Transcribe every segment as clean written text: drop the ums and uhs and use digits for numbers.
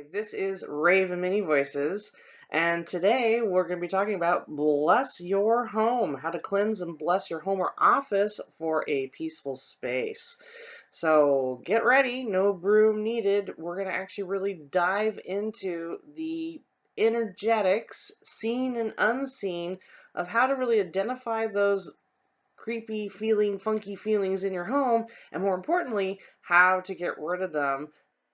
This is Raven Mini Voices, and today we're going to be talking about bless your home, how to cleanse and bless your home or office for a peaceful space. So get ready, no broom needed. We're going to actually really dive into the energetics, seen and unseen, of how to really identify those creepy feeling, funky feelings in your home, and more importantly, how to get rid of them,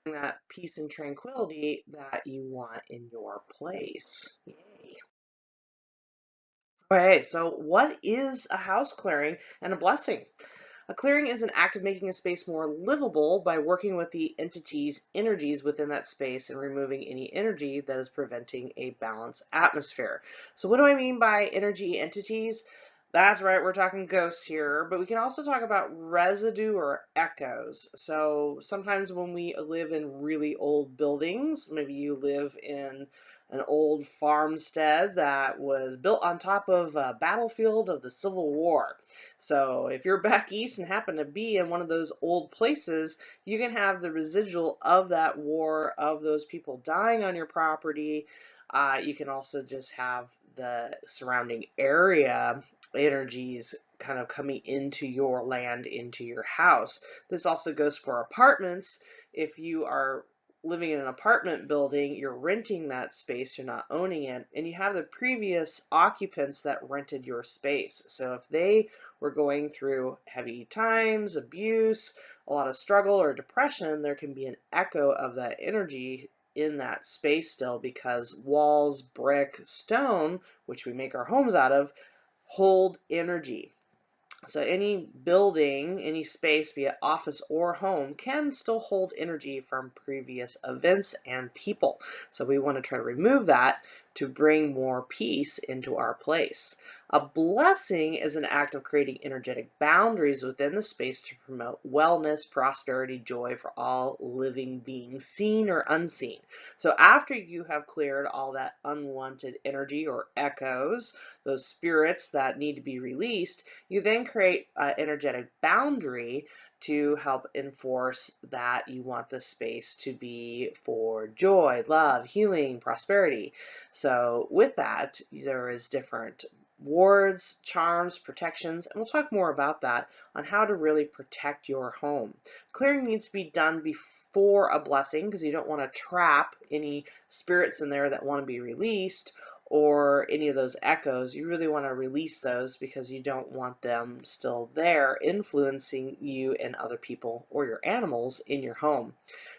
that peace and tranquility that you want in your place. Yay. Okay, so what is a house clearing and a blessing? A clearing is an act of making a space more livable by working with the entities, energies within that space and removing any energy that is preventing a balanced atmosphere. So what do I mean by energy entities? That's right, we're talking ghosts here, but we can also talk about residue or echoes. So sometimes when we live in really old buildings, maybe you live in an old farmstead that was built on top of a battlefield of the Civil War. So if you're back east and happen to be in one of those old places, you can have the residual of that war, of those people dying on your property. You can also just have the surrounding area energies kind of coming into your land, into your house. This also goes for apartments. If you are living in an apartment building, you're renting that space, you're not owning it, and you have the previous occupants that rented your space. So if they were going through heavy times, abuse, a lot of struggle or depression, there can be an echo of that energy in that space still, because walls, brick, stone, which we make our homes out of, hold energy. So any building, any space, be it office or home, can still hold energy from previous events and people. So we want to try to remove that to bring more peace into our place. A blessing is an act of creating energetic boundaries within the space to promote wellness, prosperity, joy for all living beings, seen or unseen. So after you have cleared all that unwanted energy or echoes, those spirits that need to be released, you then create an energetic boundary to help enforce that you want the space to be for joy, love, healing, prosperity. So with that, there is different wards, charms, protections, and we'll talk more about that on how to really protect your home. Clearing needs to be done before a blessing because you don't want to trap any spirits in there that want to be released, or any of those echoes. You really want to release those because you don't want them still there influencing you and other people or your animals in your home.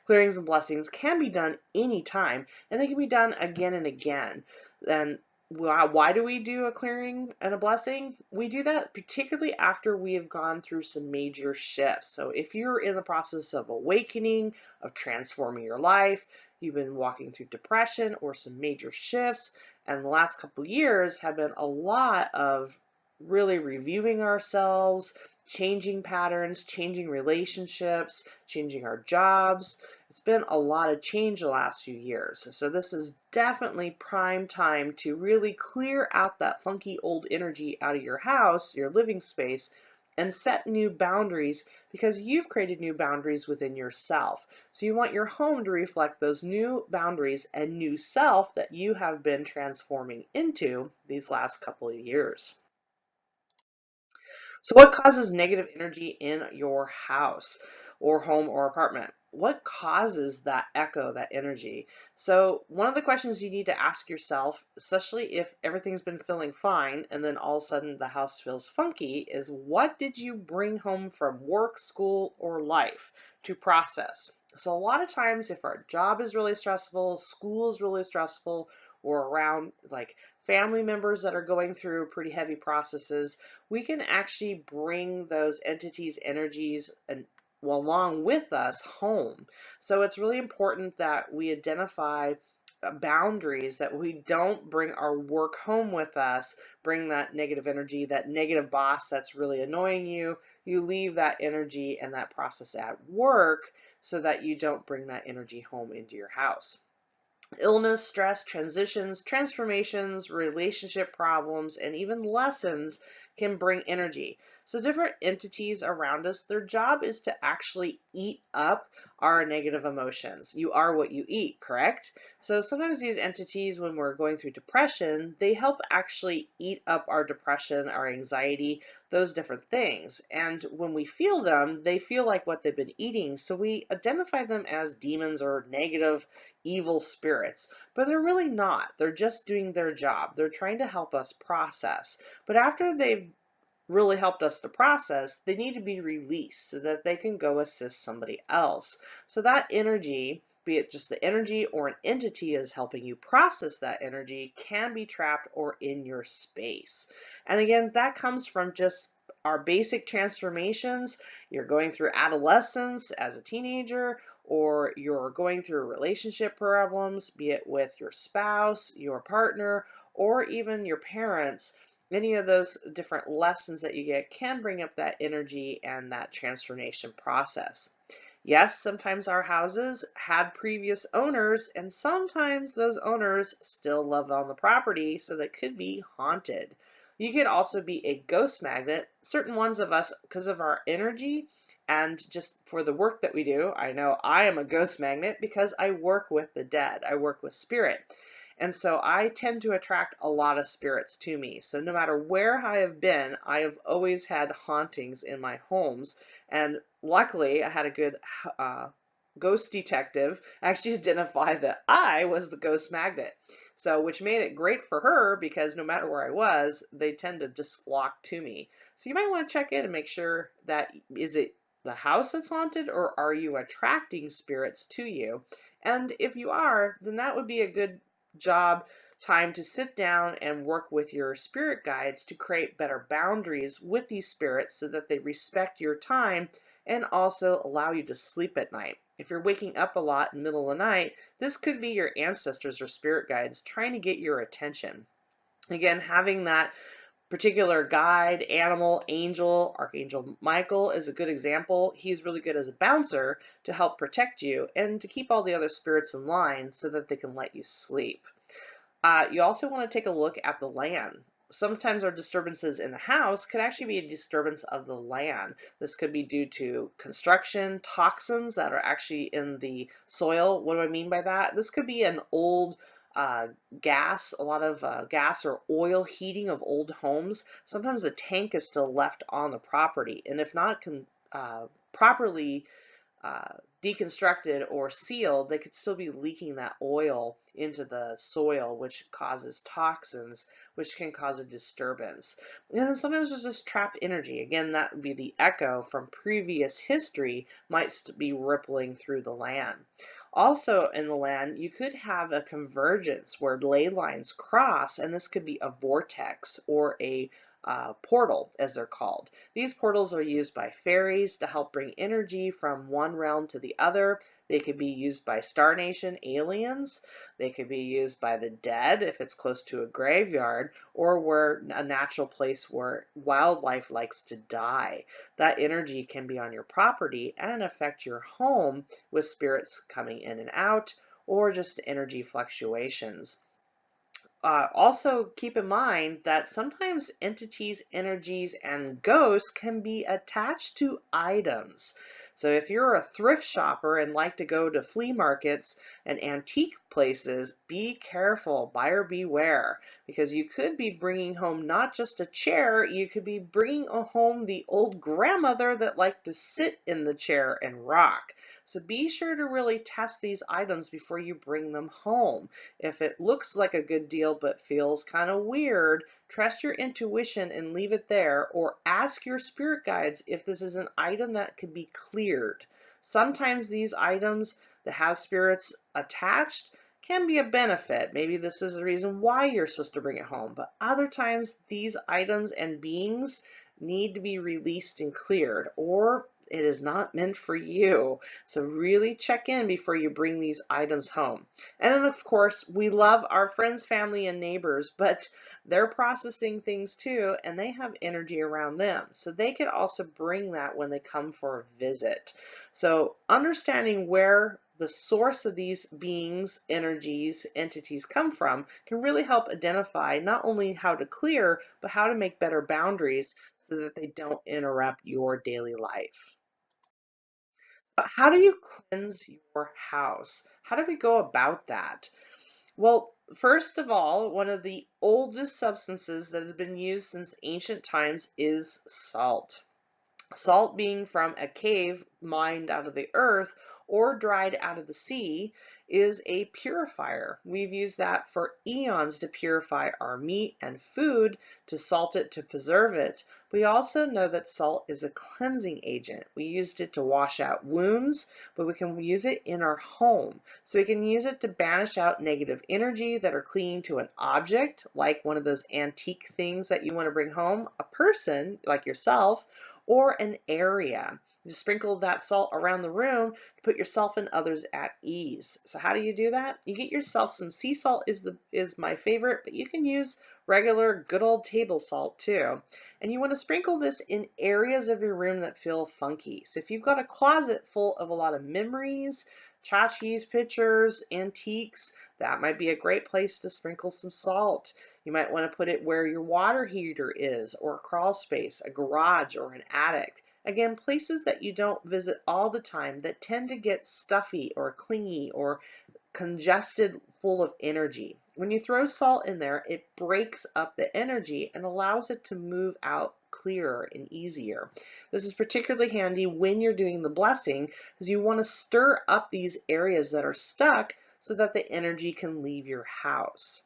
Clearings and blessings can be done anytime, and they can be done again and again. And why do we do a clearing and a blessing? We do that particularly after we have gone through some major shifts. So if you're in the process of awakening, of transforming your life, you've been walking through depression or some major shifts, and the last couple years have been a lot of really reviewing ourselves, changing patterns, changing relationships, changing our jobs. It's been a lot of change the last few years. So this is definitely prime time to really clear out that funky old energy out of your house, your living space, and set new boundaries because you've created new boundaries within yourself. So you want your home to reflect those new boundaries and new self that you have been transforming into these last couple of years. So what causes negative energy in your house or home or apartment? What causes that echo, that energy? So one of the questions you need to ask yourself, especially if everything's been feeling fine and then all of a sudden the house feels funky, is what did you bring home from work, school, or life to process? So a lot of times if our job is really stressful, school is really stressful, or around like family members that are going through pretty heavy processes, we can actually bring those entities, energies, and well, along with us home. So it's really important that we identify boundaries, that we don't bring our work home with us, bring that negative energy, that negative boss that's really annoying you. You leave that energy and that process at work so that you don't bring that energy home into your house. Illness, stress, transitions, transformations, relationship problems, and even lessons can bring energy. So different entities around us, their job is to actually eat up our negative emotions. You are what you eat, correct? So sometimes these entities, when we're going through depression, they help actually eat up our depression, our anxiety, those different things. And when we feel them, they feel like what they've been eating. So we identify them as demons or negative, evil spirits, but they're really not. They're just doing their job. They're trying to help us process. But after they've really helped us to process, they need to be released so that they can go assist somebody else. So that energy, be it just the energy or an entity is helping you process that energy, can be trapped or in your space. And again, that comes from just our basic transformations. You're going through adolescence as a teenager, or you're going through relationship problems, be it with your spouse, your partner, or even your parents. Any of those different lessons that you get can bring up that energy and that transformation process. Yes, sometimes our houses had previous owners, and sometimes those owners still live on the property, so they could be haunted. You could also be a ghost magnet. Certain ones of us, because of our energy and just for the work that we do, I know I am a ghost magnet because I work with the dead. I work with spirit. And so I tend to attract a lot of spirits to me. So no matter where I have been, I have always had hauntings in my homes. And luckily, I had a good ghost detective actually identify that I was the ghost magnet. So, which made it great for her because no matter where I was, they tend to just flock to me. So you might want to check in and make sure that is it the house that's haunted, or are you attracting spirits to you? And if you are, then that would be a good time to sit down and work with your spirit guides to create better boundaries with these spirits so that they respect your time and also allow you to sleep at night. If you're waking up a lot in the middle of the night, this could be your ancestors or spirit guides trying to get your attention. Again, having that particular guide, animal, angel, Archangel Michael is a good example. He's really good as a bouncer to help protect you and to keep all the other spirits in line so that they can let you sleep. You also want to take a look at the land. Sometimes our disturbances in the house could actually be a disturbance of the land. This could be due to construction, toxins that are actually in the soil. What do I mean by that? This could be an old gas, a lot of gas or oil heating of old homes. Sometimes a tank is still left on the property, and if not properly deconstructed or sealed, they could still be leaking that oil into the soil, which causes toxins, which can cause a disturbance. And then sometimes there's just trapped energy. Again, that would be the echo from previous history might be rippling through the land. Also in the land, you could have a convergence where ley lines cross, and this could be a vortex or a portal, as they're called. These portals are used by fairies to help bring energy from one realm to the other. They could be used by Star Nation aliens. They could be used by the dead if it's close to a graveyard, or where a natural place where wildlife likes to die. That energy can be on your property and affect your home with spirits coming in and out, or just energy fluctuations. Also keep in mind that sometimes entities, energies, and ghosts can be attached to items. So if you're a thrift shopper and like to go to flea markets and antique places, be careful, buyer beware, because you could be bringing home not just a chair, you could be bringing home the old grandmother that liked to sit in the chair and rock. So be sure to really test these items before you bring them home. If it looks like a good deal but feels kind of weird, trust your intuition and leave it there, or ask your spirit guides if this is an item that could be cleared. Sometimes these items that have spirits attached can be a benefit. Maybe this is the reason why you're supposed to bring it home, but other times these items and beings need to be released and cleared, or it is not meant for you. So really check in before you bring these items home. And then of course, we love our friends, family, and neighbors, but they're processing things too, and they have energy around them. So they could also bring that when they come for a visit. So understanding where the source of these beings, energies, entities come from can really help identify not only how to clear, but how to make better boundaries so that they don't interrupt your daily life. But how do you cleanse your house? How do we go about that? Well, first of all, one of the oldest substances that has been used since ancient times is salt. Salt being from a cave mined out of the earth or dried out of the sea is a purifier. We've used that for eons to purify our meat and food, to salt it, to preserve it. We also know that salt is a cleansing agent. We used it to wash out wounds, but we can use it in our home. So we can use it to banish out negative energy that are clinging to an object, like one of those antique things that you want to bring home, a person like yourself, or an area. You sprinkle that salt around the room to put yourself and others at ease. So how do you do that? You get yourself some sea salt is my favorite, but you can use regular good old table salt too. And you want to sprinkle this in areas of your room that feel funky. So if you've got a closet full of a lot of memories, tchotchkes, pictures, antiques, that might be a great place to sprinkle some salt. You might want to put it where your water heater is, or a crawl space, a garage, or an attic. Again, places that you don't visit all the time that tend to get stuffy or clingy or congested, full of energy. When you throw salt in there, it breaks up the energy and allows it to move out clearer and easier. This is particularly handy when you're doing the blessing, because you want to stir up these areas that are stuck so that the energy can leave your house.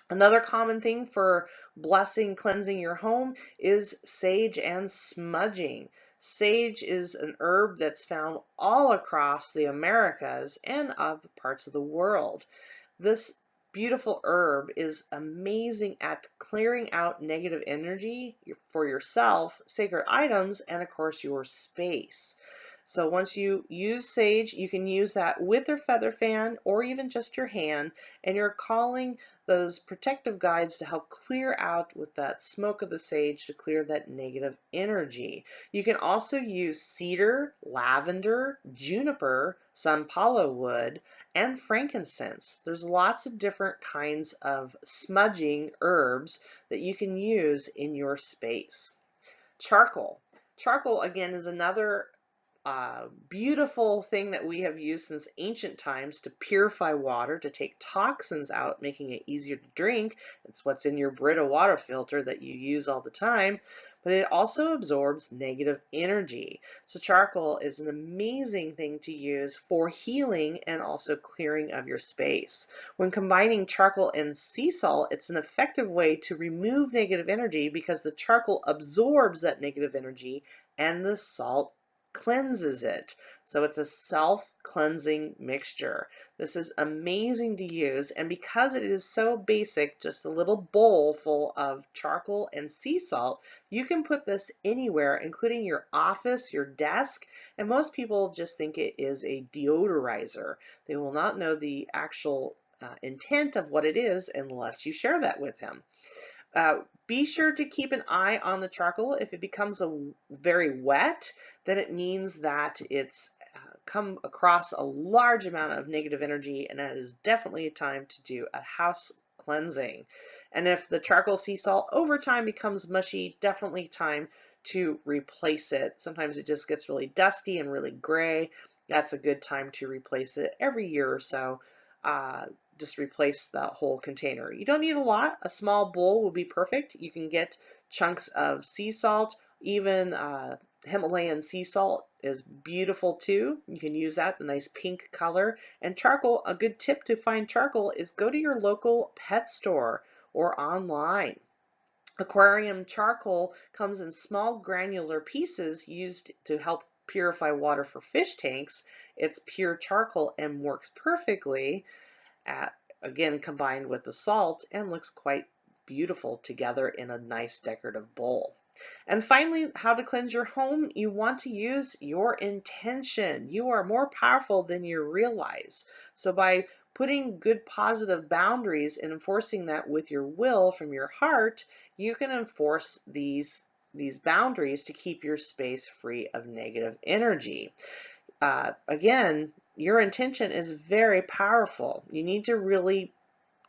Another common thing for blessing, cleansing your home is sage and smudging. Sage is an herb that's found all across the Americas and other parts of the world. This beautiful herb is amazing at clearing out negative energy for yourself, sacred items, and of course your space. So once you use sage, you can use that with your feather fan or even just your hand, and you're calling those protective guides to help clear out with that smoke of the sage to clear that negative energy. You can also use cedar, lavender, juniper, sampalo wood, and frankincense. There's lots of different kinds of smudging herbs that you can use in your space. Charcoal. Charcoal, again, is another beautiful thing that we have used since ancient times to purify water, to take toxins out, making it easier to drink. It's what's in your Brita water filter that you use all the time, but it also absorbs negative energy. So charcoal is an amazing thing to use for healing and also clearing of your space. When combining charcoal and sea salt, it's an effective way to remove negative energy because the charcoal absorbs that negative energy and the salt cleanses it. So it's a self-cleansing mixture. This is amazing to use, and because it is so basic, just a little bowl full of charcoal and sea salt, you can put this anywhere, including your office, your desk, and most people just think it is a deodorizer. They will not know the actual intent of what it is unless you share that with them. Be sure to keep an eye on the charcoal. If it becomes very wet, then it means that it's come across a large amount of negative energy, and it is definitely a time to do a house cleansing. And if the charcoal sea salt over time becomes mushy, definitely time to replace it. Sometimes it just gets really dusty and really gray. That's a good time to replace it every year or so. Just replace the whole container. You don't need a lot. A small bowl will be perfect. You can get chunks of sea salt. Even Himalayan sea salt is beautiful too. You can use that, the nice pink color. And charcoal, a good tip to find charcoal is go to your local pet store or online. Aquarium charcoal comes in small granular pieces used to help purify water for fish tanks. It's pure charcoal and works perfectly again combined with the salt, and looks quite beautiful together in a nice decorative bowl. And finally, how to cleanse your home. You want to use your intention. You are more powerful than you realize. So by putting good positive boundaries and enforcing that with your will from your heart, you can enforce these boundaries to keep your space free of negative energy. Again, your intention is very powerful. You need to really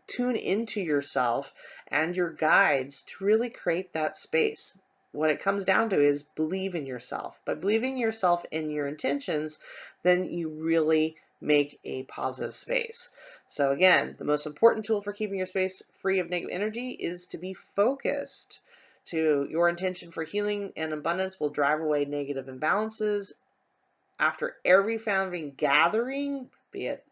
tune into yourself and your guides to really create that space. what it comes down to is believe in yourself. By believing yourself in your intentions, then you really make a positive space. So again, the most important tool for keeping your space free of negative energy is to be focused. To your intention for healing and abundance will drive away negative imbalances. After every family gathering, be it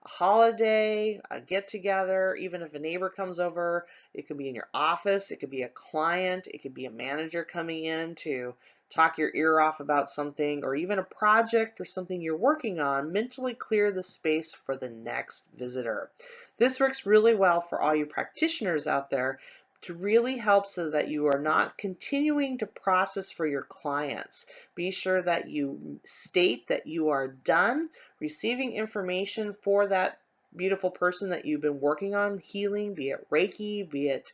a holiday, a get together, even if a neighbor comes over, it could be in your office, it could be a client, it could be a manager coming in to talk your ear off about something, or even a project or something you're working on, mentally clear the space for the next visitor. This works really well for all you practitioners out there to really help so that you are not continuing to process for your clients. Be sure that you state that you are done receiving information for that beautiful person that you've been working on healing, be it Reiki, be it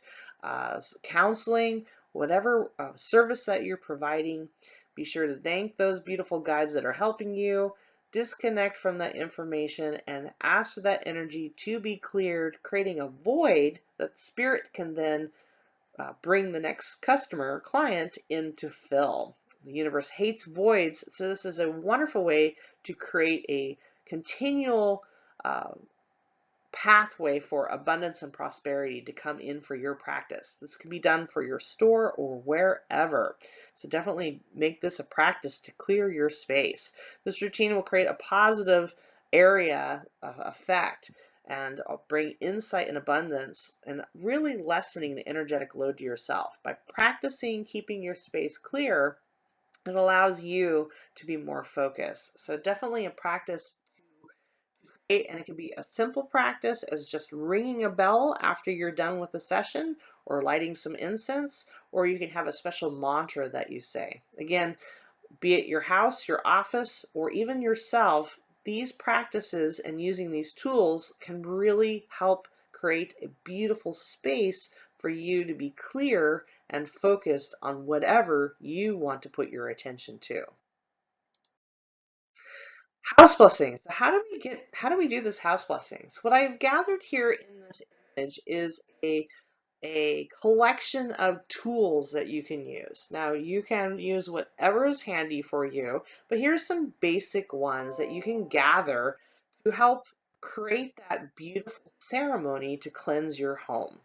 counseling, whatever service that you're providing. Be sure to thank those beautiful guides that are helping you. Disconnect from that information and ask for that energy to be cleared, creating a void that spirit can then bring the next customer or client in to fill. The universe hates voids, so this is a wonderful way to create a continual pathway for abundance and prosperity to come in for your practice. This can be done for your store or wherever. So definitely make this a practice to clear your space. This routine will create a positive area effect and bring insight and abundance and really lessening the energetic load to yourself. By practicing keeping your space clear, it allows you to be more focused. So definitely a practice, and it can be a simple practice as just ringing a bell after you're done with the session or lighting some incense, or you can have a special mantra that you say. Again, be it your house, your office, or even yourself, these practices and using these tools can really help create a beautiful space for you to be clear and focused on whatever you want to put your attention to. House blessings. So how do we do this house blessings? What I've gathered here in this image is a collection of tools that you can use. Now you can use whatever is handy for you, but here's some basic ones that you can gather to help create that beautiful ceremony to cleanse your home.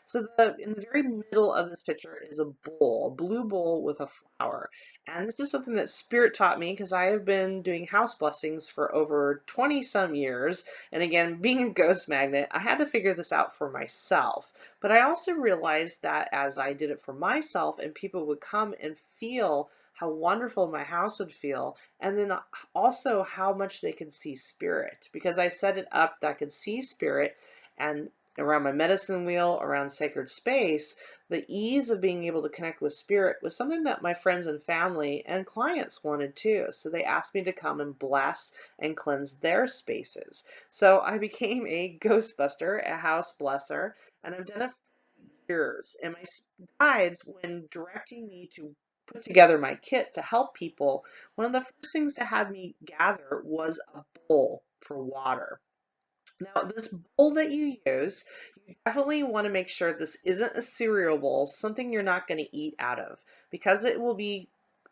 So in the very middle of this picture is a bowl, a blue bowl with a flower. And this is something that Spirit taught me because I have been doing house blessings for over 20 some years. And again, being a ghost magnet, I had to figure this out for myself. But I also realized that as I did it for myself and people would come and feel how wonderful my house would feel, and then also how much they could see spirit, because I set it up that I could see spirit. And around my medicine wheel, around sacred space, the ease of being able to connect with spirit was something that my friends and family and clients wanted too. So they asked me to come and bless and cleanse their spaces. So I became a Ghostbuster, a house blesser, and I've done it for years. And my guides, when directing me to put together my kit to help people, one of the first things to have me gather was a bowl for water. Now, this bowl that you use, you definitely want to make sure this isn't a cereal bowl, something you're not going to eat out of, because it will be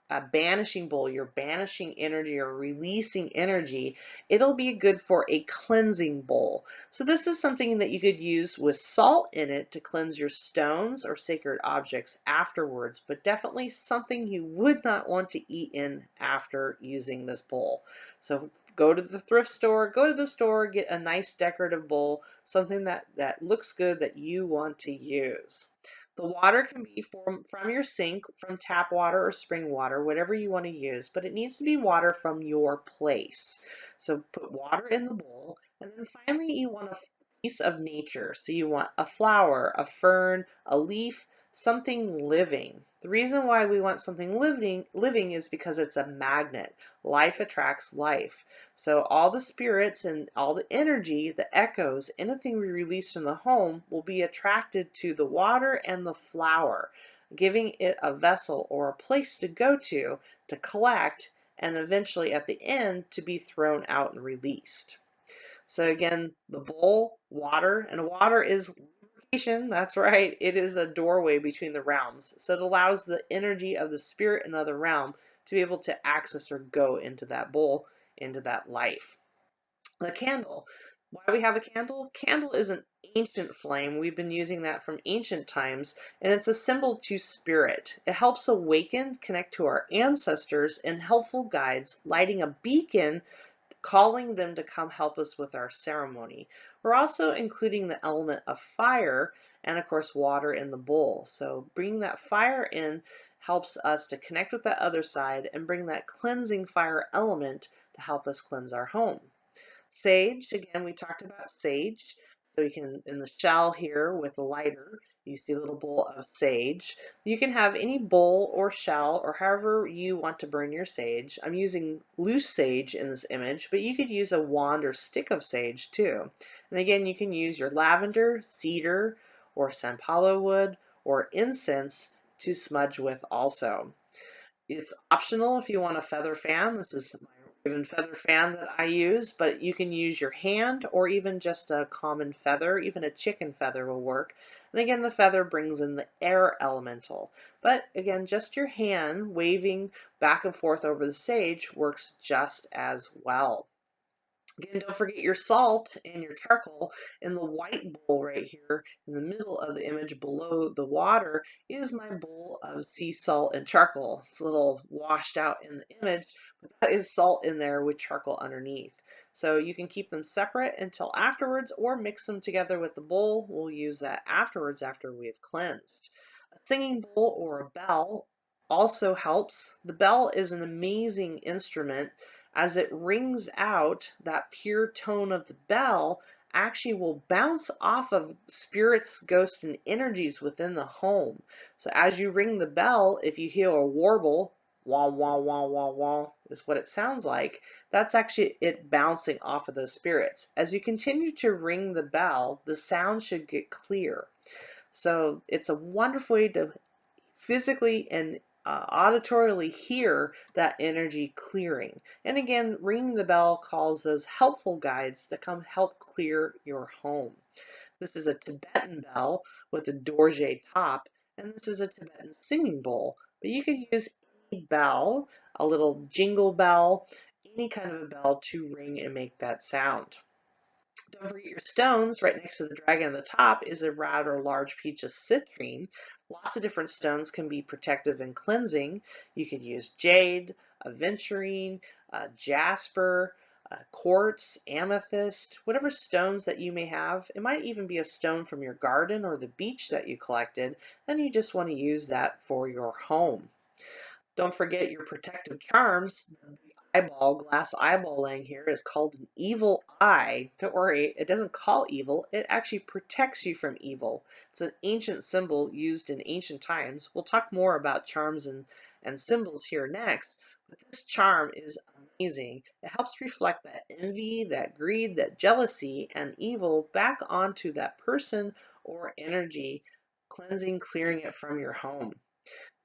a banishing bowl, you're banishing energy or releasing energy. It'll be good for a cleansing bowl. So this is something that you could use with salt in it to cleanse your stones or sacred objects afterwards, but definitely something you would not want to eat in after using this bowl. So go to the thrift store, go to the store, get a nice decorative bowl, something that looks good that you want to use. The water can be from your sink, from tap water or spring water, whatever you want to use, but it needs to be water from your place. So put water in the bowl, and then finally you want a piece of nature. So you want a flower, a fern, a leaf, something living. The reason why we want something living is because it's a magnet. Life attracts life. So all the spirits and all the energy, the echoes, anything we release in the home will be attracted to the water and the flower, giving it a vessel or a place to go to collect, and eventually at the end to be thrown out and released. So again, the bowl, water, and water is Teleportation, that's right. It is a doorway between the realms. So it allows the energy of the spirit in another realm to be able to access or go into that bowl, into that life. The candle. Why we have a candle? Candle is an ancient flame. We've been using that from ancient times, and it's a symbol to spirit. It helps awaken, connect to our ancestors, and helpful guides, lighting a beacon, calling them to come help us with our ceremony. We're also including the element of fire and, of course, water in the bowl. So bringing that fire in helps us to connect with that other side and bring that cleansing fire element to help us cleanse our home. Sage, again, we talked about sage. So you can, in the shell here with a lighter, you see a little bowl of sage. You can have any bowl or shell or however you want to burn your sage. I'm using loose sage in this image, but you could use a wand or stick of sage too. And again, you can use your lavender, cedar, or sampalo wood or incense to smudge with also. It's optional if you want a feather fan. This is my Raven feather fan that I use, but you can use your hand or even just a common feather. Even a chicken feather will work. And again, the feather brings in the air elemental. But again, just your hand waving back and forth over the sage works just as well. Again, don't forget your salt and your charcoal. In the white bowl right here in the middle of the image below the water is my bowl of sea salt and charcoal. It's a little washed out in the image, but that is salt in there with charcoal underneath. So you can keep them separate until afterwards or mix them together with the bowl. We'll use that afterwards after we have cleansed. A singing bowl or a bell also helps. The bell is an amazing instrument. As it rings out, that pure tone of the bell actually will bounce off of spirits, ghosts, and energies within the home. So as you ring the bell, if you hear a warble, wah, wah, wah, wah, wah, is what it sounds like, that's actually it bouncing off of those spirits. As you continue to ring the bell, the sound should get clear. So it's a wonderful way to physically and auditorily hear that energy clearing. And again, ringing the bell calls those helpful guides to come help clear your home. This is a Tibetan bell with a dorje top, and this is a Tibetan singing bowl. But you can use any bell, a little jingle bell, any kind of a bell to ring and make that sound. Don't forget your stones. Right next to the dragon on the top is a rather large piece of citrine. Lots of different stones can be protective and cleansing. You could use jade, aventurine, jasper, quartz, amethyst, whatever stones that you may have. It might even be a stone from your garden or the beach that you collected, and you just want to use that for your home. Don't forget your protective charms. The eyeball, glass eyeball laying here is called an evil eye. Don't worry, it doesn't call evil. It actually protects you from evil. It's an ancient symbol used in ancient times. We'll talk more about charms and symbols here next. But this charm is amazing. It helps reflect that envy, that greed, that jealousy, and evil back onto that person or energy, cleansing, clearing it from your home.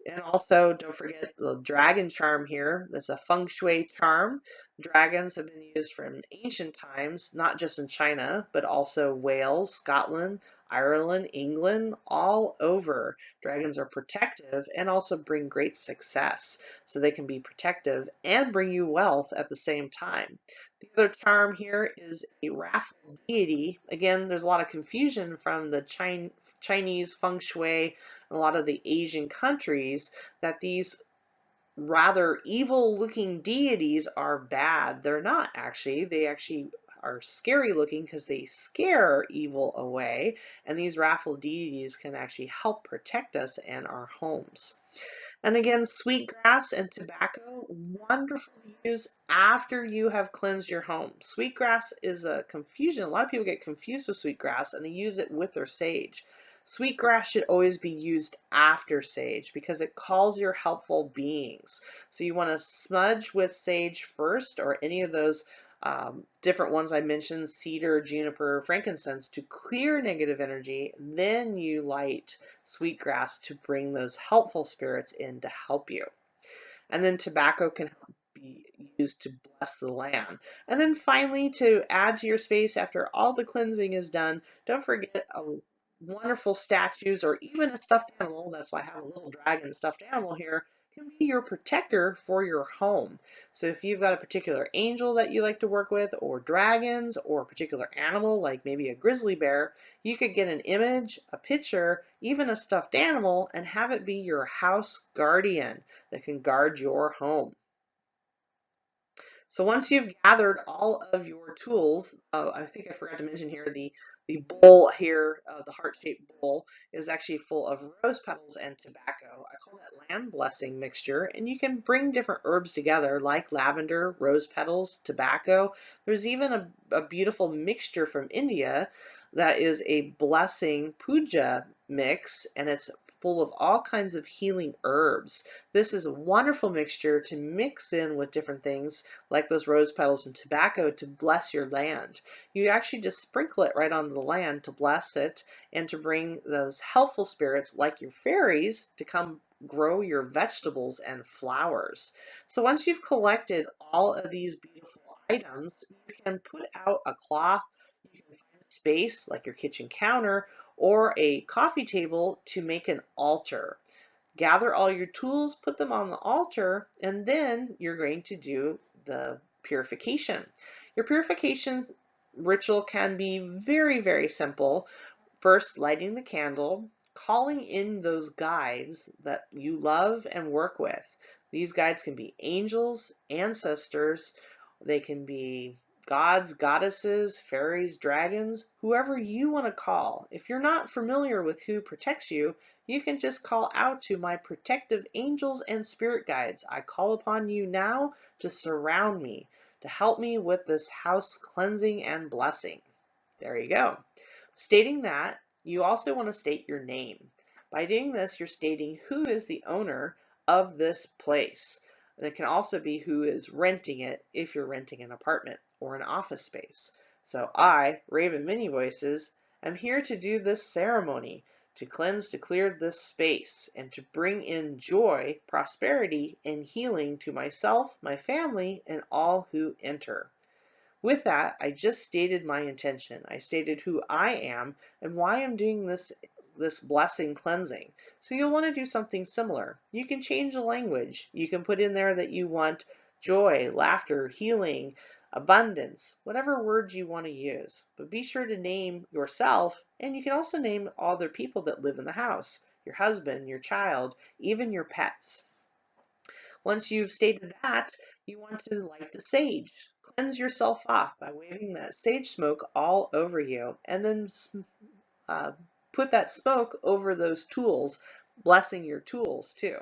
And also, don't forget the dragon charm here. That's a feng shui charm. Dragons have been used from ancient times, not just in China, but also Wales, Scotland, Ireland, England, all over. Dragons are protective and also bring great success. So they can be protective and bring you wealth at the same time. The other charm here is a raffle deity. Again, there's a lot of confusion from the Chinese feng shui, a lot of the Asian countries, that these rather evil looking deities are bad. They're not actually. They actually are scary looking because they scare evil away. And these raffle deities can actually help protect us and our homes. And again, sweetgrass and tobacco, wonderful to use after you have cleansed your home. Sweetgrass is a confusion. A lot of people get confused with sweetgrass and they use it with their sage. Sweetgrass should always be used after sage because it calls your helpful beings. So you want to smudge with sage first, or any of those different ones I mentioned, cedar, juniper, frankincense, to clear negative energy. Then you light sweetgrass to bring those helpful spirits in to help you. And then tobacco can be used to bless the land. And then finally, to add to your space after all the cleansing is done, don't forget a wonderful statues or even a stuffed animal, that's why I have a little dragon stuffed animal here, can be your protector for your home. So if you've got a particular angel that you like to work with, or dragons, or a particular animal like maybe a grizzly bear, you could get an image, a picture, even a stuffed animal, and have it be your house guardian that can guard your home. So once you've gathered all of your tools, I think I forgot to mention here, the bowl here, the heart-shaped bowl, is actually full of rose petals and tobacco. I call that land blessing mixture, and you can bring different herbs together like lavender, rose petals, tobacco. There's even a beautiful mixture from India that is a blessing puja mix, and it's full of all kinds of healing herbs. This is a wonderful mixture to mix in with different things like those rose petals and tobacco to bless your land. You actually just sprinkle it right on the land to bless it and to bring those healthful spirits like your fairies to come grow your vegetables and flowers. So once you've collected all of these beautiful items, you can put out a cloth, you can find a space like your kitchen counter or a coffee table to make an altar. Gather all your tools, put them on the altar, and then you're going to do the purification. Your purification ritual can be very, very simple. First, lighting the candle, calling in those guides that you love and work with. These guides can be angels, ancestors, they can be gods, goddesses, fairies, dragons, whoever you want to call. If you're not familiar with who protects you, you can just call out to my protective angels and spirit guides. I call upon you now to surround me, to help me with this house cleansing and blessing. There you go. Stating that, you also want to state your name. By doing this, you're stating who is the owner of this place. And it can also be who is renting it if you're renting an apartment or an office space. So I, Raven Mini Voices, am here to do this ceremony, to cleanse, to clear this space, and to bring in joy, prosperity, and healing to myself, my family, and all who enter. With that, I just stated my intention. I stated who I am and why I'm doing this blessing cleansing. So you'll want to do something similar. You can change the language. You can put in there that you want joy, laughter, healing, abundance, whatever words you want to use. But be sure to name yourself, and you can also name other people that live in the house, your husband, your child, even your pets. Once you've stated that, you want to light the sage. Cleanse yourself off by waving that sage smoke all over you, and then uh, put that smoke over those tools, blessing your tools too.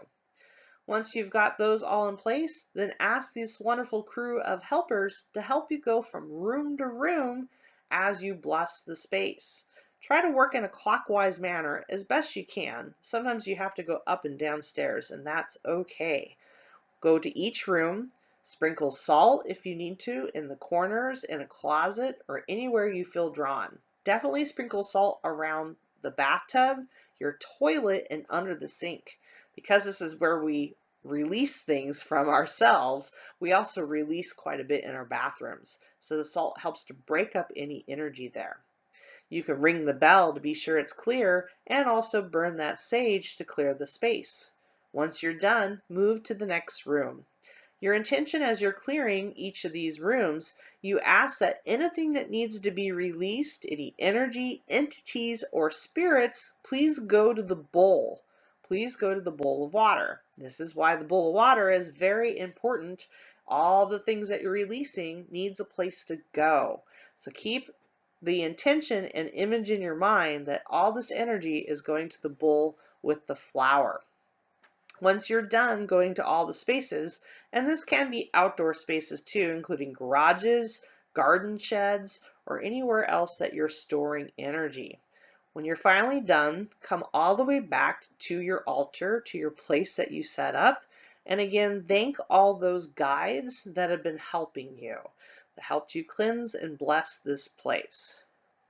Once you've got those all in place, then ask this wonderful crew of helpers to help you go from room to room as you bless the space. Try to work in a clockwise manner as best you can. Sometimes you have to go up and down stairs, and that's okay. Go to each room, sprinkle salt if you need to in the corners, in a closet, or anywhere you feel drawn. Definitely sprinkle salt around the bathtub, your toilet, and under the sink. Because this is where we release things from ourselves, we also release quite a bit in our bathrooms. So the salt helps to break up any energy there. You can ring the bell to be sure it's clear and also burn that sage to clear the space. Once you're done, move to the next room. Your intention as you're clearing each of these rooms, you ask that anything that needs to be released, any energy, entities, or spirits, please go to the bowl. Please go to the bowl of water. This is why the bowl of water is very important. All the things that you're releasing needs a place to go. So keep the intention and image in your mind that all this energy is going to the bowl with the flower. Once you're done going to all the spaces, and this can be outdoor spaces too, including garages, garden sheds, or anywhere else that you're storing energy. When you're finally done, come all the way back to your altar, to your place that you set up, and again, thank all those guides that have been helping you, that helped you cleanse and bless this place.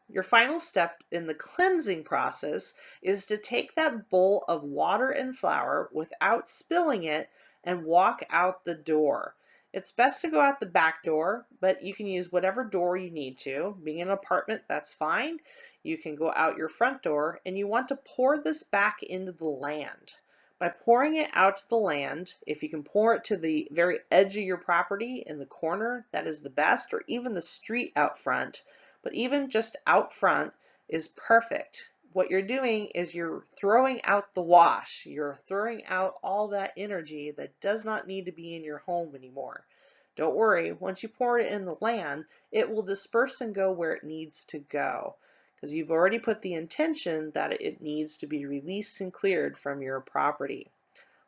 Your final step in the cleansing process is to take that bowl of water and flour without spilling it and walk out the door. It's best to go out the back door, but you can use whatever door you need to. Being in an apartment, that's fine. you can go out your front door and you want to pour this back into the land. By pouring it out to the land, if you can pour it to the very edge of your property in the corner, that is the best, or even the street out front. But even just out front is perfect. What you're doing is you're throwing out the wash. You're throwing out all that energy that does not need to be in your home anymore. Don't worry, once you pour it in the land, it will disperse and go where it needs to go, because you've already put the intention that it needs to be released and cleared from your property.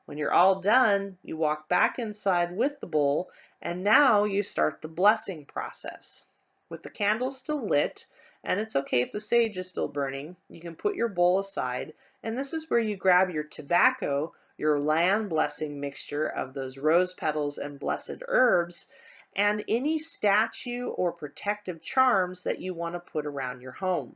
When you're all done, you walk back inside with the bowl, and now you start the blessing process. With the candles still lit, and it's okay if the sage is still burning, you can put your bowl aside, and this is where you grab your tobacco, your land blessing mixture of those rose petals and blessed herbs, and any statue or protective charms that you want to put around your home.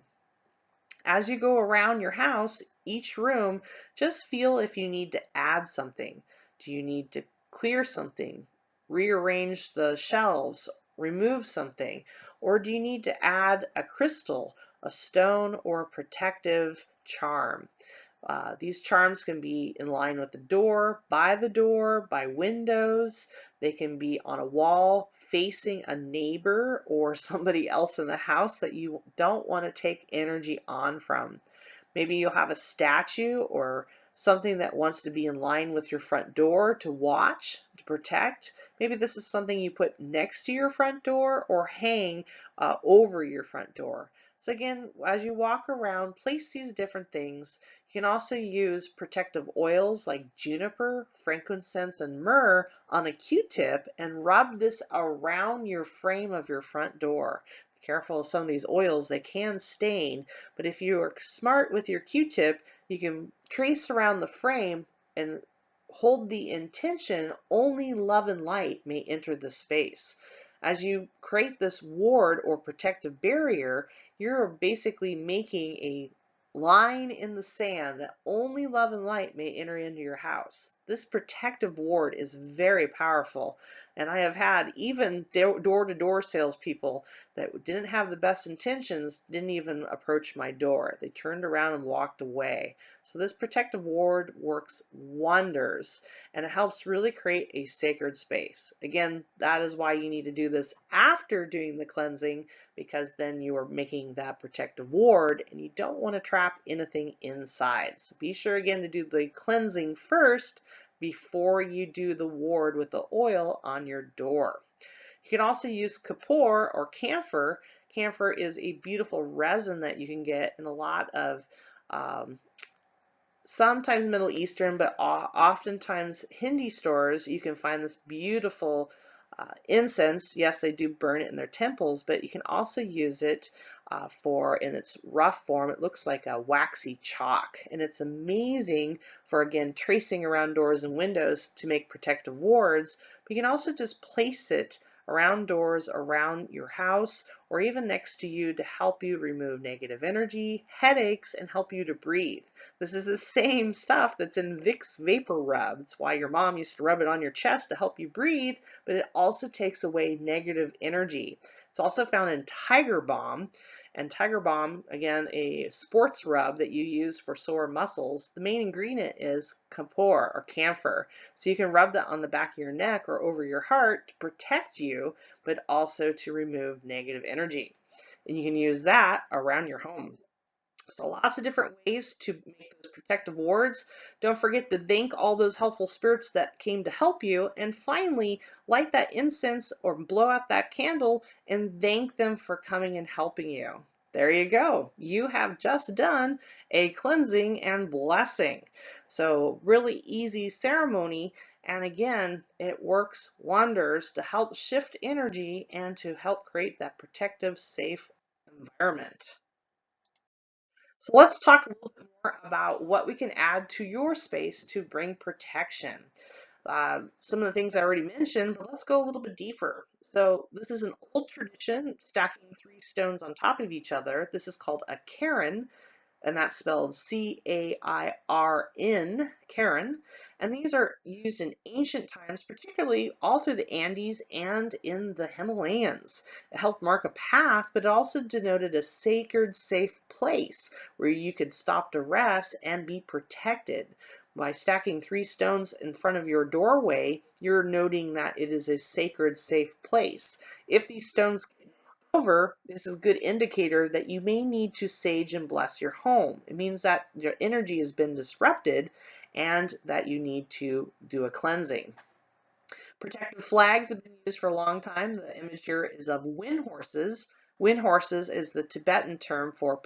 As you go around your house, each room, just feel if you need to add something. Do you need to clear something, rearrange the shelves, remove something, or do you need to add a crystal, a stone, or a protective charm? These charms can be in line with the door, by windows. They can be on a wall facing a neighbor or somebody else in the house that you don't want to take energy on from. Maybe you'll have a statue or something that wants to be in line with your front door to watch, to protect. Maybe this is something you put next to your front door or hang over your front door. So again, as you walk around, place these different things. You can also use protective oils like juniper, frankincense, and myrrh on a Q-tip and rub this around your frame of your front door. Be careful of some of these oils, they can stain, but if you are smart with your Q-tip, you can trace around the frame and hold the intention only love and light may enter the space. As you create this ward or protective barrier, you're basically making a line in the sand that only love and light may enter into your house. This protective ward is very powerful, and I have had even door-to-door salespeople that didn't have the best intentions didn't even approach my door. They turned around and walked away. So this protective ward works wonders, and it helps really create a sacred space. Again, that is why you need to do this after doing the cleansing, because then you are making that protective ward and you don't want to trap anything inside. So be sure again to do the cleansing first before you do the ward with the oil on your door. You can also use Kapoor or camphor. Camphor is a beautiful resin that you can get in a lot of sometimes Middle Eastern, but oftentimes Hindi stores. You can find this beautiful incense. Yes, they do burn it in their temples, but you can also use it in its rough form. It looks like a waxy chalk, and it's amazing for, again, tracing around doors and windows to make protective wards. But you can also just place it around doors, around your house, or even next to you to help you remove negative energy, headaches, and help you to breathe. This is the same stuff that's in Vicks Vapor Rub. That's why your mom used to rub it on your chest to help you breathe, but it also takes away negative energy. It's also found in Tiger Balm. And Tiger Balm, again, a sports rub that you use for sore muscles. The main ingredient is Kapoor or camphor. So you can rub that on the back of your neck or over your heart to protect you, but also to remove negative energy. And you can use that around your home. So lots of different ways to make those protective wards. Don't forget to thank all those helpful spirits that came to help you. And finally, light that incense or blow out that candle and thank them for coming and helping you. There you go. You have just done a cleansing and blessing. So really easy ceremony. And again, it works wonders to help shift energy and to help create that protective, safe environment. So let's talk a little bit more about what we can add to your space to bring protection. Some of the things I already mentioned, but let's go a little bit deeper. So this is an old tradition, stacking 3 stones on top of each other. This is called a cairn. and that's spelled C-A-I-R-N, Karen. And these are used in ancient times, particularly all through the Andes and in the Himalayas. It helped mark a path, but it also denoted a sacred, safe place where you could stop to rest and be protected. By stacking 3 stones in front of your doorway, you're noting that it is a sacred, safe place. If these stones over, this is a good indicator that you may need to sage and bless your home. It means that your energy has been disrupted and that you need to do a cleansing. Protective flags have been used for a long time. The image here is of wind horses. Wind horses is the Tibetan term for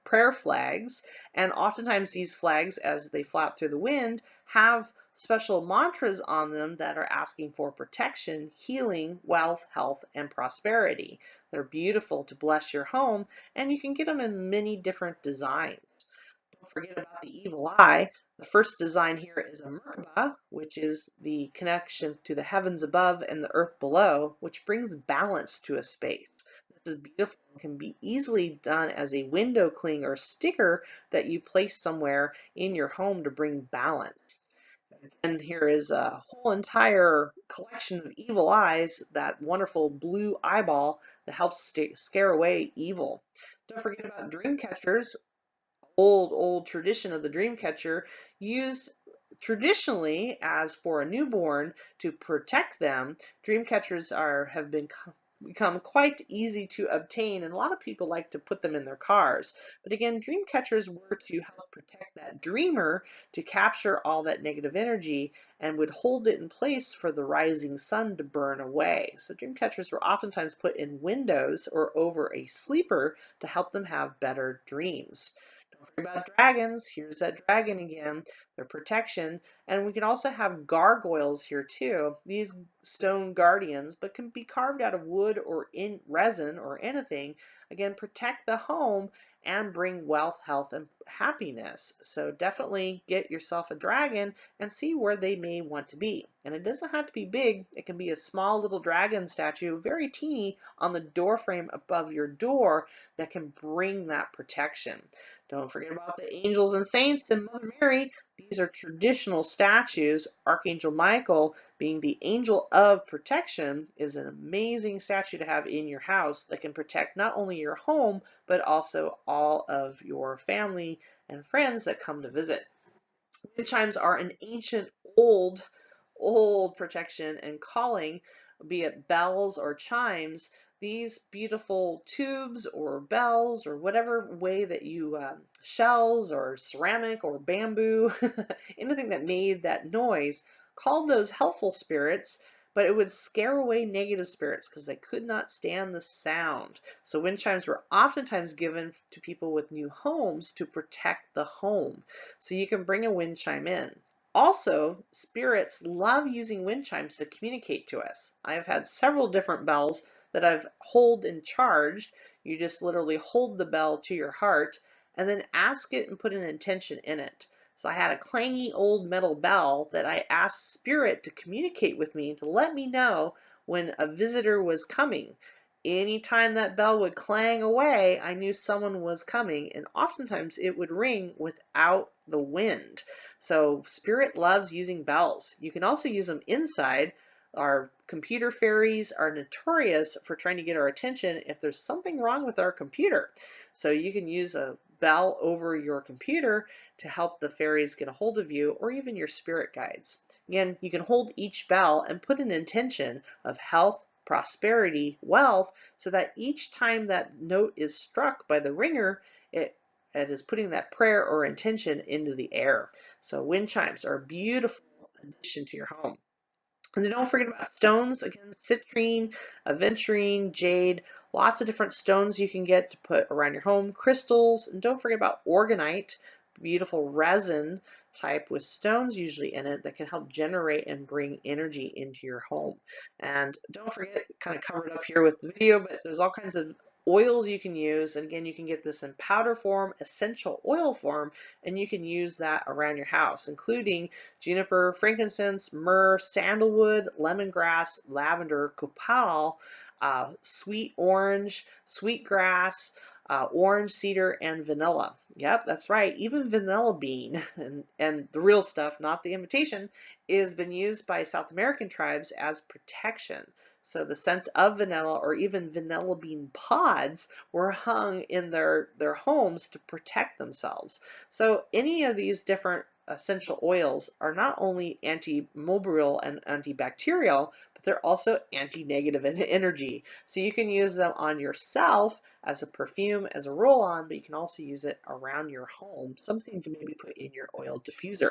prayer flags, and oftentimes these flags, as they flap through the wind, have special mantras on them that are asking for protection, healing, wealth, health, and prosperity. They're beautiful to bless your home, and you can get them in many different designs. Don't forget about the evil eye. The first design here is a Merkaba, which is the connection to the heavens above and the earth below, which brings balance to a space. This is beautiful and can be easily done as a window cling or sticker that you place somewhere in your home to bring balance. And here is a whole entire collection of evil eyes, that wonderful blue eyeball that helps scare away evil. Don't forget about dream catchers. Old tradition of the dream catcher, used traditionally as for a newborn to protect them. Dream catchers have become quite easy to obtain, and a lot of people like to put them in their cars. But again, dream catchers were to help protect that dreamer, to capture all that negative energy, and would hold it in place for the rising sun to burn away. So dream catchers were oftentimes put in windows or over a sleeper to help them have better dreams. Don't forget about dragons. Here's that dragon again, their protection. And we can also have gargoyles here too. These stone guardians, but can be carved out of wood or in resin or anything. Again, protect the home and bring wealth, health, and happiness. So definitely get yourself a dragon and see where they may want to be. And it doesn't have to be big. It can be a small little dragon statue, very teeny, on the door frame above your door that can bring that protection. Don't forget about the angels and saints and Mother Mary. These are traditional statues. Archangel Michael, being the angel of protection, is an amazing statue to have in your house that can protect not only your home, but also all of your family and friends that come to visit. Wind chimes are an ancient, old protection and calling, be it bells or chimes. These beautiful tubes or bells or whatever way that you, shells or ceramic or bamboo, anything that made that noise, called those helpful spirits, but it would scare away negative spirits because they could not stand the sound. So wind chimes were oftentimes given to people with new homes to protect the home. So you can bring a wind chime in. Also, spirits love using wind chimes to communicate to us. I've had several different bells that I've hold and charged. You just literally hold the bell to your heart and then ask it and put an intention in it. So I had a clangy old metal bell that I asked Spirit to communicate with me to let me know when a visitor was coming. Anytime that bell would clang away, I knew someone was coming, and oftentimes it would ring without the wind. So Spirit loves using bells. You can also use them inside. Our computer fairies are notorious for trying to get our attention if there's something wrong with our computer. So you can use a bell over your computer to help the fairies get a hold of you, or even your spirit guides. Again, you can hold each bell and put an intention of health, prosperity, wealth, so that each time that note is struck by the ringer, it is putting that prayer or intention into the air. So wind chimes are a beautiful addition to your home. And then don't forget about stones. Again, citrine, aventurine, jade, lots of different stones you can get to put around your home. Crystals, and don't forget about organite, beautiful resin type with stones usually in it that can help generate and bring energy into your home. And don't forget, kind of covered up here with the video, but there's all kinds of oils you can use. And again, you can get this in powder form, essential oil form, and you can use that around your house, including juniper, frankincense, myrrh, sandalwood, lemongrass, lavender, copal, sweet orange, sweetgrass, orange, cedar, and vanilla. Yep, that's right. Even vanilla bean and the real stuff, not the imitation, has been used by South American tribes as protection. So the scent of vanilla or even vanilla bean pods were hung in their homes to protect themselves. So any of these different essential oils are not only antimicrobial and antibacterial, but they're also anti-negative energy. So you can use them on yourself as a perfume, as a roll-on, but you can also use it around your home, something to maybe put in your oil diffuser.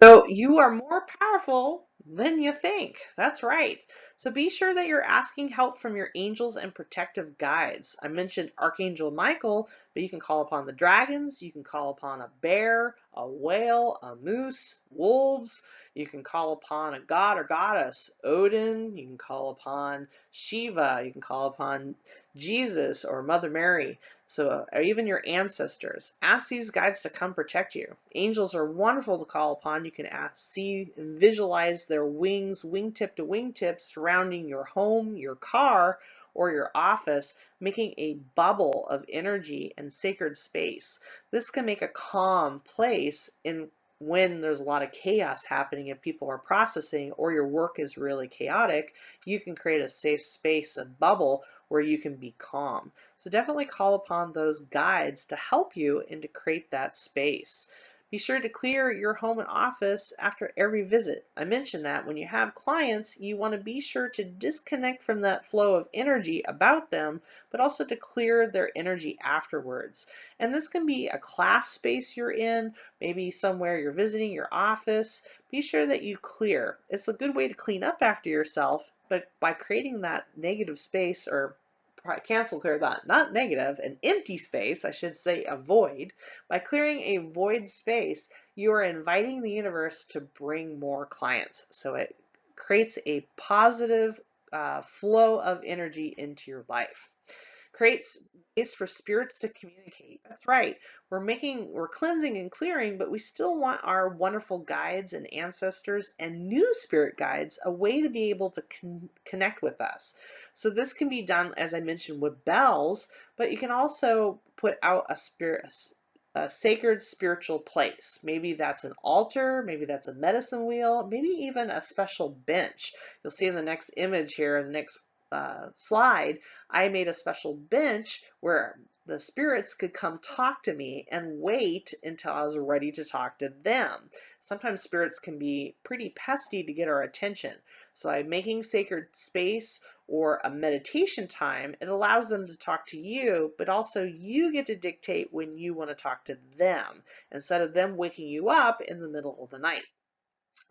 So you are more powerful than you think. That's right. So be sure that you're asking help from your angels and protective guides. I mentioned Archangel Michael, but you can call upon the dragons, you can call upon a bear, a whale, a moose, wolves. You can call upon a god or goddess, Odin. You can call upon Shiva. You can call upon Jesus or Mother Mary. So, or even your ancestors. Ask these guides to come protect you. Angels are wonderful to call upon. You can see and visualize their wings, wingtip to wingtip, surrounding your home, your car, or your office, making a bubble of energy and sacred space. This can make a calm place in when there's a lot of chaos happening and people are processing, or your work is really chaotic. You can create a safe space, a bubble where you can be calm. So definitely call upon those guides to help you and to create that space. Be sure to clear your home and office after every visit. I mentioned that when you have clients, you want to be sure to disconnect from that flow of energy about them, but also to clear their energy afterwards. And this can be a class space you're in, maybe somewhere you're visiting, your office. Be sure that you clear. It's a good way to clean up after yourself, but by creating that negative space or cancel clear that, not negative, an empty space, I should say a void. By clearing a void space, you are inviting the universe to bring more clients. So it creates a positive flow of energy into your life. Creates space for spirits to communicate. That's right. We're cleansing and clearing, but we still want our wonderful guides and ancestors and new spirit guides a way to be able to connect with us. So this can be done, as I mentioned, with bells, but you can also put out a sacred spiritual place. Maybe that's an altar, maybe that's a medicine wheel, maybe even a special bench. You'll see in the next image here, in the next slide, I made a special bench where the spirits could come talk to me and wait until I was ready to talk to them. Sometimes spirits can be pretty pesky to get our attention. So by making sacred space or a meditation time, it allows them to talk to you, but also you get to dictate when you want to talk to them instead of them waking you up in the middle of the night.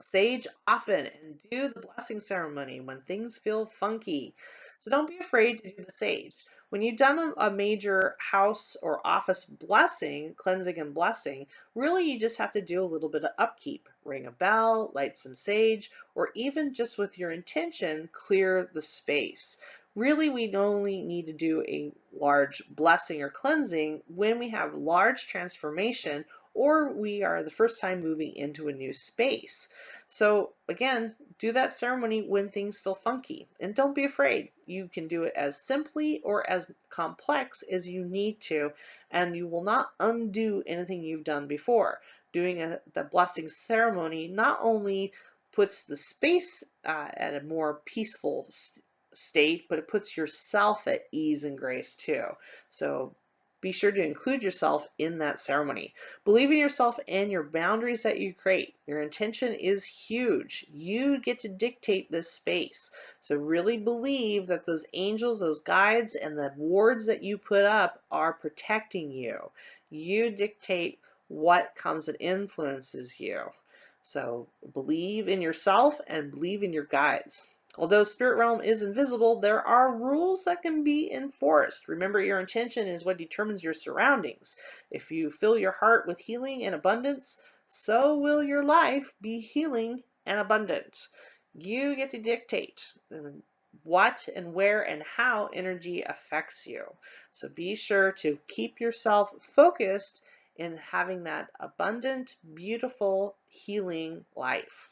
Sage often and do the blessing ceremony when things feel funky. So don't be afraid to do the sage. When you've done a major house or office blessing, cleansing and blessing, really you just have to do a little bit of upkeep. Ring a bell, light some sage, or even just with your intention, clear the space. Really, we only need to do a large blessing or cleansing when we have large transformation or we are the first time moving into a new space. So again, do that ceremony when things feel funky. And don't be afraid. You can do it as simply or as complex as you need to, and you will not undo anything you've done before. Doing the blessing ceremony not only puts the space at a more peaceful state, but it puts yourself at ease and grace too. So be sure to include yourself in that ceremony. Believe in yourself and your boundaries that you create. Your intention is huge. You get to dictate this space. So really believe that those angels, those guides, and the wards that you put up are protecting you. You dictate what comes and influences you. So believe in yourself and believe in your guides. Although spirit realm is invisible, there are rules that can be enforced. Remember, your intention is what determines your surroundings. If you fill your heart with healing and abundance, so will your life be healing and abundant. You get to dictate what and where and how energy affects you. So be sure to keep yourself focused in having that abundant, beautiful, healing life.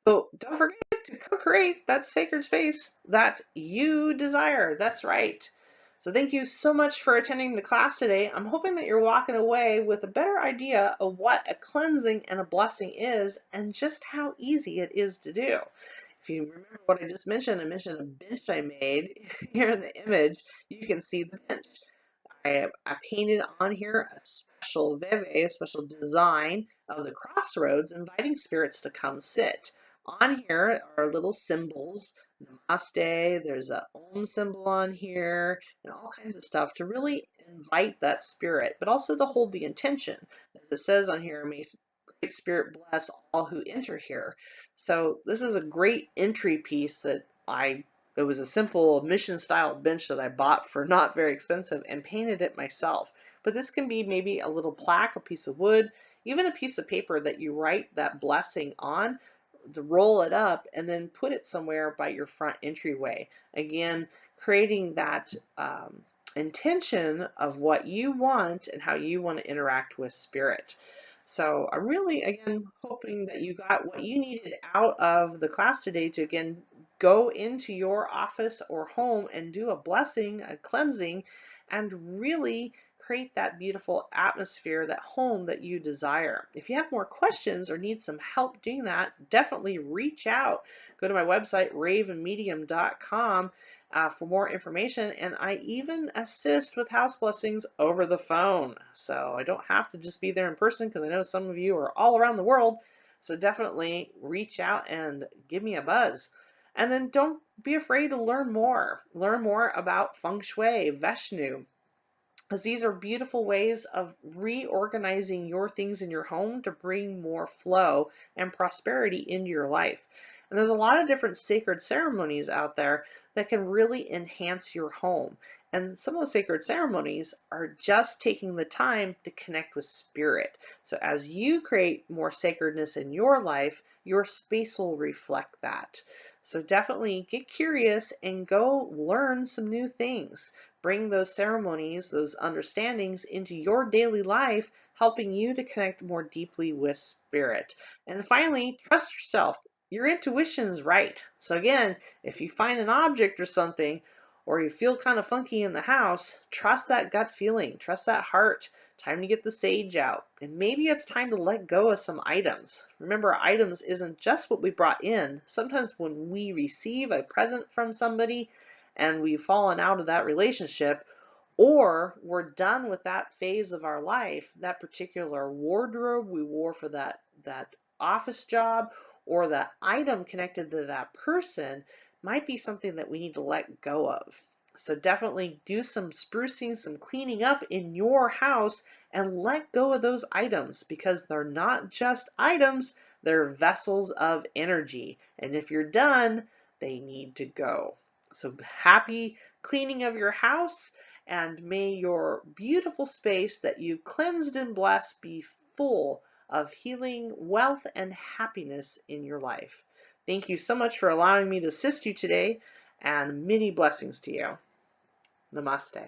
So don't forget to co-create that sacred space that you desire. That's right. So thank you so much for attending the class today. I'm hoping that you're walking away with a better idea of what a cleansing and a blessing is and just how easy it is to do. If you remember what I mentioned a bench I made here in the image. You can see the bench. I painted on here a special veve, a special design of the crossroads, inviting spirits to come sit. On here are little symbols, namaste, there's a om symbol on here, and all kinds of stuff to really invite that spirit, but also to hold the intention. As it says on here, may great spirit bless all who enter here. So this is a great entry piece that it was a simple mission style bench that I bought for not very expensive and painted it myself. But this can be maybe a little plaque, a piece of wood, even a piece of paper that you write that blessing on, to roll it up and then put it somewhere by your front entryway. Again, creating that intention of what you want and how you want to interact with spirit. So I'm really, again, hoping that you got what you needed out of the class today to, again, go into your office or home and do a blessing, a cleansing, and really create that beautiful atmosphere, that home that you desire. If you have more questions or need some help doing that, definitely reach out. Go to my website, ravenmedium.com, for more information, and I even assist with house blessings over the phone. So I don't have to just be there in person, because I know some of you are all around the world. So definitely reach out and give me a buzz. And then don't be afraid to learn more. Learn more about Feng Shui, Vishnu, because these are beautiful ways of reorganizing your things in your home to bring more flow and prosperity into your life. And there's a lot of different sacred ceremonies out there that can really enhance your home. And some of those sacred ceremonies are just taking the time to connect with spirit. So as you create more sacredness in your life, your space will reflect that. So definitely get curious and go learn some new things. Bring those ceremonies, those understandings into your daily life, helping you to connect more deeply with spirit. And finally, trust yourself. Your intuition's right. So again, if you find an object or something, or you feel kind of funky in the house, trust that gut feeling, trust that heart. Time to get the sage out. And maybe it's time to let go of some items. Remember, items isn't just what we brought in. Sometimes when we receive a present from somebody and we've fallen out of that relationship, or we're done with that phase of our life, that particular wardrobe we wore for that office job, or that item connected to that person might be something that we need to let go of. So definitely do some sprucing, some cleaning up in your house and let go of those items, because they're not just items, they're vessels of energy. And if you're done, they need to go. So happy cleaning of your house, and may your beautiful space that you cleansed and blessed be full of healing, wealth, and happiness in your life. Thank you so much for allowing me to assist you today, and many blessings to you. Namaste.